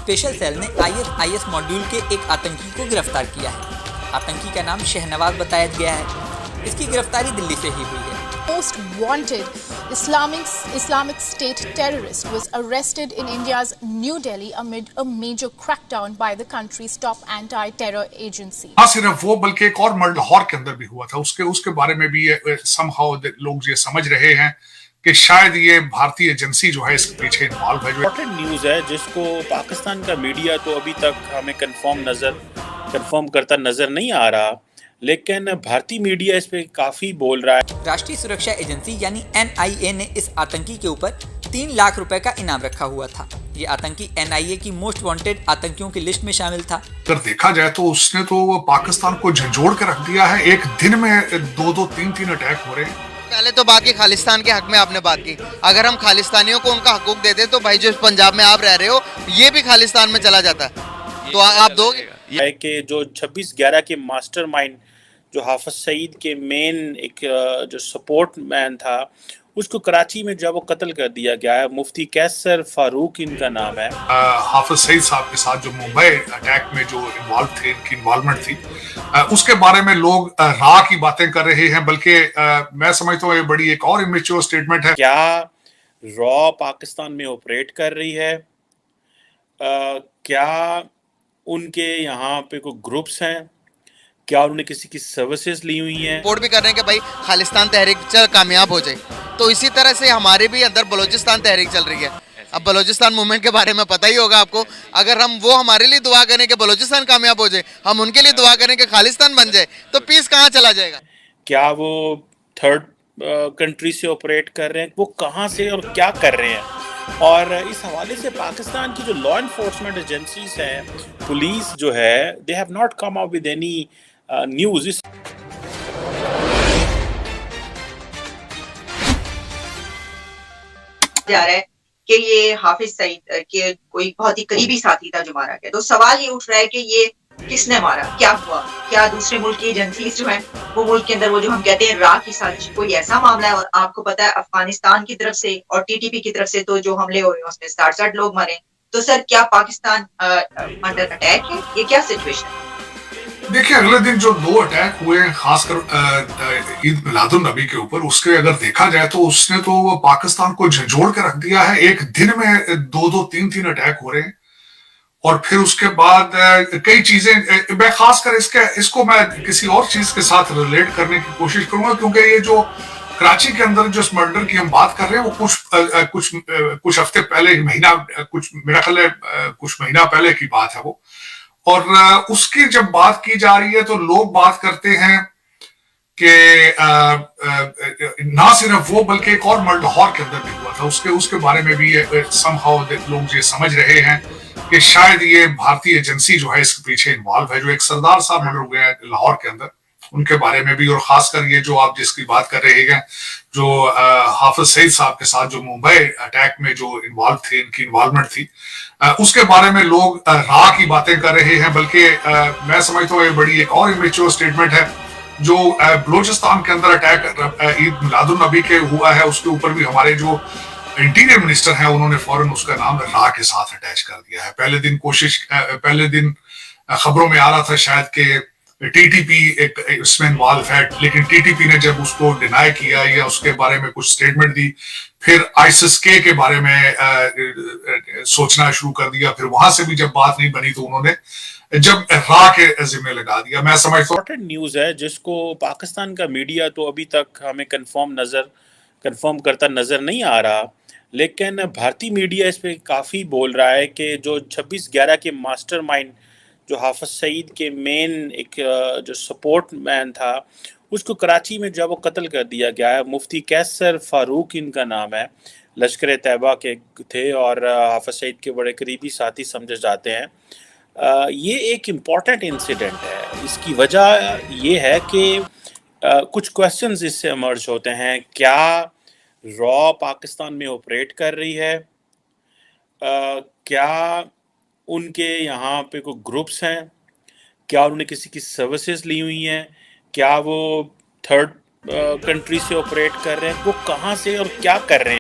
Special cell ने ISIS module के एक आतंकी को गिरफ्तार किया है। आतंकी का नाम शहनवाज बताया गया है। इसकी गिरफ्तारी दिल्ली से ही हुई है। Most wanted Islamic State terrorist was arrested in India's New Delhi amid a major crackdown by the country's top anti-terror agency. हाँ, सिर्फ वो बल्कि एक और मर्डर लाहौर के अंदर भी हुआ था। उसके बारे में भी somehow लोग ये समझ रहे हैं कि शायद ये भारतीय एजेंसी जो है इसके पीछे इन्वॉल्व है। जो इम्पोर्टेंट न्यूज़ है जिसको पाकिस्तान का मीडिया तो अभी तक हमें कंफर्म करता नजर नहीं आ रहा, लेकिन भारतीय मीडिया इस पे काफी बोल रहा है। राष्ट्रीय सुरक्षा एजेंसी यानी NIA ने इस आतंकी के ऊपर 3 लाख रुपए का इनाम रखा हुआ था। ये आतंकी NIA की मोस्ट वांटेड आतंकियों की लिस्ट में शामिल था। अगर देखा जाए तो उसने तो पाकिस्तान को झंझोड़ कर रख दिया है। एक दिन में 2-2, 3-3 अटैक हो रहे हैं। पहले तो बात की खालिस्तान के हक में आपने बात की, अगर हम खालिस्तानियों को उनका हकूक दे दें तो भाई जो पंजाब में आप रह रहे हो ये भी खालिस्तान में चला जाता है, तो आप दोगे? है कि जो 26/11 के मास्टरमाइंड जो हाफिज सईद के मेन एक जो सपोर्ट मैन था, उसको कराची में जब वो कत्ल कर दिया गया है। मुफ्ती कैसर फारूक इनका नाम है। हाफिज सईद साहब के साथ जो मुंबई अटैक में जो इन्वॉल्व थे, इनकी इन्वॉल्वमेंट थी, उसके बारे में लोग राह की बातें कर रहे हैं। बल्कि मैं समझता हूँ ये बड़ी एक और इमेच्योर स्टेटमेंट है। क्या रॉ पाकिस्तान में ऑपरेट कर रही है? क्या उनके यहाँ पे कोई ग्रुप्स हैं? क्या उन्होंने किसी की सर्विसेज ली हुई हैं? रिपोर्ट भी कर रहे हैं कि भाई खालिस्तान तहरीक चल कामयाब हो जाए, तो इसी तरह से हमारे भी अंदर बलोचिस्तान तहरीक चल रही है। अब बलोचिस्तान मूवमेंट के बारे में पता ही होगा आपको। अगर हम वो हमारे लिए दुआ करें कि बलोचिस्तान कामयाब हो जाए, हम उनके लिए दुआ करें कि खालिस्तान बन जाए, तो पीस कहाँ चला जाएगा? क्या वो थर्ड कंट्री से ऑपरेट कर रहे हैं? वो कहाँ से और क्या कर रहे हैं? और इस हवाले से पाकिस्तान की जो लॉ एनफोर्समेंट एजेंसीज हैं, पुलिस जो है, they have not come up with any news. जा रहा है कि ये हाफिज सईद के कोई बहुत ही करीबी साथी था जो मारा गया। तो सवाल ये उठ रहा है कि ये किसने मारा, क्या हुआ, क्या दूसरे मुल्क की एजेंसी जो है वो मुल्क के अंदर वो जो हम कहते हैं राह की साजिश, कोई ऐसा मामला है? और आपको पता है अफगानिस्तान की तरफ से और TTP की तरफ से तो जो हमले हुए उसमें 60 लोग मरे। तो सर क्या पाकिस्तान अंडर अटैक है? ये क्या सिचुएशन है? देखिए, अगले दिन जो 2 अटैक हुए हैं, खासकर ईद मिलादुन नबी के ऊपर, उसके अगर देखा जाए तो उसने तो पाकिस्तान को झंझोड़ कर रख दिया है। एक दिन में 2-2, 3-3 अटैक हो रहे हैं। और फिर उसके बाद कई चीजें, मैं खासकर इसको मैं किसी और चीज के साथ रिलेट करने की कोशिश करूंगा, क्योंकि ये जो कराची के अंदर जो मर्डर की हम बात कर रहे हैं वो कुछ हफ्ते पहले, मेरा ख्याल है कुछ महीना पहले की बात है वो। और उसकी जब बात की जा रही है तो लोग बात करते हैं कि ना सिर्फ वो बल्कि एक और मर्डर लाहौर के अंदर भी हुआ था। उसके बारे में भी somehow लोग ये समझ रहे हैं कि शायद ये भारतीय एजेंसी जो है इसके पीछे इन्वॉल्व है। जो एक सरदार साहब मर्डर हुए हैं लाहौर के अंदर, उनके बारे में भी, और खासकर ये जो आप जिसकी बात कर रहे हैं, जो हाफिज सईद साहब के साथ जो मुंबई अटैक में जो इन्वॉल्व थे, इनकी इन्वॉल्वमेंट थी, उसके बारे में लोग राह की बातें कर रहे हैं। बल्कि मैं समझता हूँ ये बड़ी एक और इमेच्योर स्टेटमेंट है। जो बलोचिस्तान के अंदर अटैक ईद मिलादुन नबी के हुआ है, उसके ऊपर भी हमारे जो इंटीरियर मिनिस्टर हैं उन्होंने फौरन उसका नाम राह के साथ अटैच कर दिया है। पहले दिन खबरों में आ रहा था शायद कि TTP इसमें इन्वॉल्व है, लेकिन TTP ने जब उसको डिनाई किया या उसके बारे में कुछ स्टेटमेंट दी, फिर ISIS-K के बारे में सोचना शुरू कर दिया। फिर वहां से भी जब बात नहीं बनी तो उन्होंने जब राह के जिम्मे लगा दिया। मैं समझता हूँ न्यूज़ है जिसको पाकिस्तान का मीडिया तो अभी तक हमें कंफर्म करता नजर नहीं आ रहा, लेकिन भारतीय मीडिया इस पे काफी बोल रहा है कि जो 26/11 के मास्टरमाइंड जो हाफिज सईद के मेन एक जो सपोर्ट मैन था, उसको कराची में जब वो कत्ल कर दिया गया है। मुफ्ती कैसर फारूक इनका नाम है, लश्कर तैयबा के थे और हाफिज सईद के बड़े करीबी साथी समझे जाते हैं। ये एक इम्पॉर्टेंट इंसिडेंट है। इसकी वजह ये है कि कुछ क्वेश्चंस इससे इमर्ज होते हैं। क्या रॉ पाकिस्तान में ऑपरेट कर रही है? क्या उनके यहाँ पे कोई ग्रुप्स हैं? क्या उन्होंने किसी की सर्विसेज ली हुई हैं? क्या वो थर्ड कंट्री से ऑपरेट कर रहे हैं? वो कहाँ से और क्या कर रहे हैं?